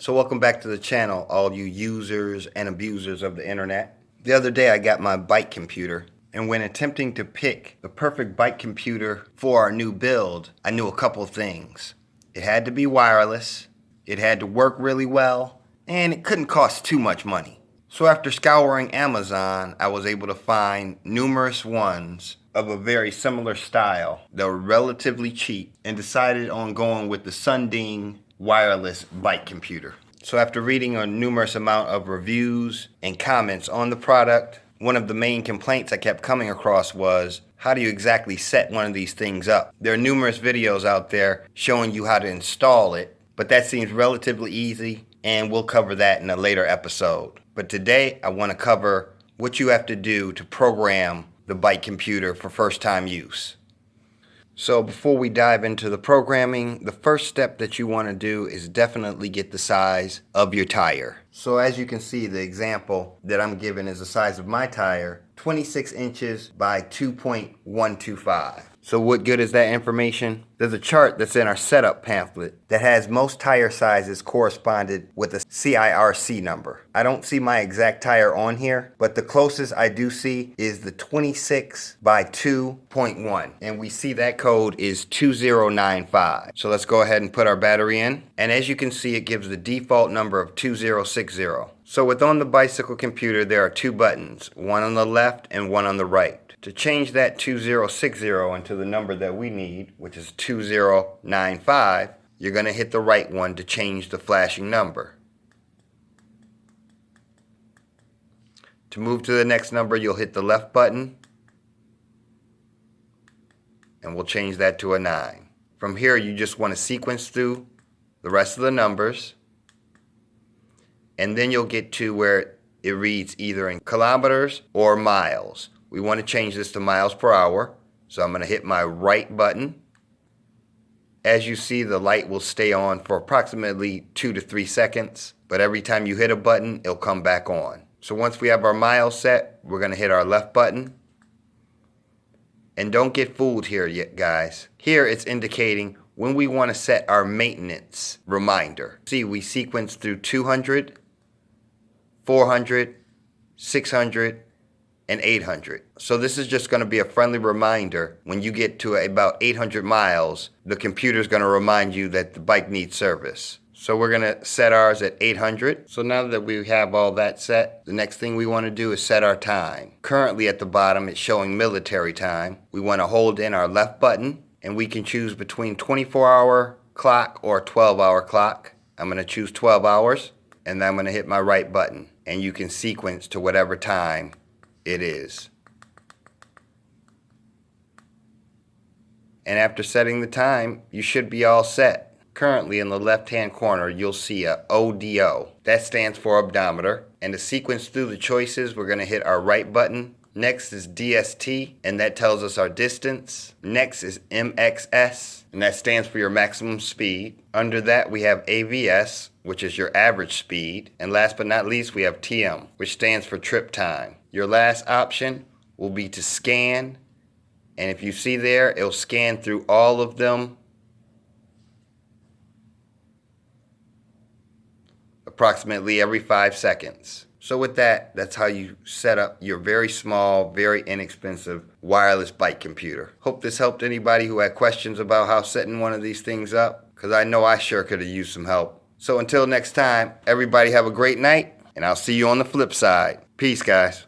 So welcome back to the channel, all you users and abusers of the internet. The other day I got my bike computer, and when attempting to pick the perfect bike computer for our new build, I knew a couple things. It had to be wireless, it had to work really well, and it couldn't cost too much money. So after scouring Amazon, I was able to find numerous ones of a very similar style that were relatively cheap, and decided on going with the Sunbeam wireless bike computer. So after reading a numerous amount of reviews and comments on the product, one of the main complaints I kept coming across was, how do you exactly set one of these things up? There are numerous videos out there showing you how to install it, but that seems relatively easy, and we'll cover that in a later episode. But today I want to cover what you have to do to program the bike computer for first-time use. So before we dive into the programming, the first step that you want to do is definitely get the size of your tire. So as you can see, the example that I'm given is the size of my tire, 26 inches by 2.125. So what good is that information? There's a chart that's in our setup pamphlet that has most tire sizes corresponded with a CIRC number. I don't see my exact tire on here, but the closest I do see is the 26 by 2.1. And we see that code is 2095. So let's go ahead and put our battery in. And as you can see, it gives the default number of 2060. So within the bicycle computer, there are two buttons, one on the left and one on the right. To change that 2060 into the number that we need, which is 2095, you're going to hit the right one to change the flashing number. To move to the next number, you'll hit the left button, and we'll change that to a 9. From here, you just want to sequence through the rest of the numbers, and then you'll get to where it reads either in kilometers or miles. We want to change this to miles per hour, so I'm going to hit my right button. As you see, the light will stay on for approximately 2 to 3 seconds, but every time you hit a button, it'll come back on. So once we have our miles set, we're going to hit our left button. And don't get fooled here yet, guys. Here it's indicating when we want to set our maintenance reminder. See, we sequence through 200, 400, 600, and 800. So this is just going to be a friendly reminder. When you get to about 800 miles, the computer is going to remind you that the bike needs service. So we're going to set ours at 800. So now that we have all that set, the next thing we want to do is set our time. Currently at the bottom, it's showing military time. We want to hold in our left button, and we can choose between 24-hour clock or 12-hour clock. I'm going to choose 12 hours, and then I'm going to hit my right button, and you can sequence to whatever time it is. And after setting the time, you should be all set. Currently in the left-hand corner, you'll see a ODO. That stands for odometer. And to sequence through the choices, we're going to hit our right button. Next is DST, and that tells us our distance. Next is MXS, and that stands for your maximum speed. Under that, we have AVS, which is your average speed. And last but not least, we have TM, which stands for trip time. Your last option will be to scan, and if you see there, it'll scan through all of them approximately every 5 seconds. So with that, that's how you set up your very small, very inexpensive wireless bike computer. Hope this helped anybody who had questions about how setting one of these things up, because I know I sure could have used some help. So until next time, everybody have a great night, and I'll see you on the flip side. Peace, guys.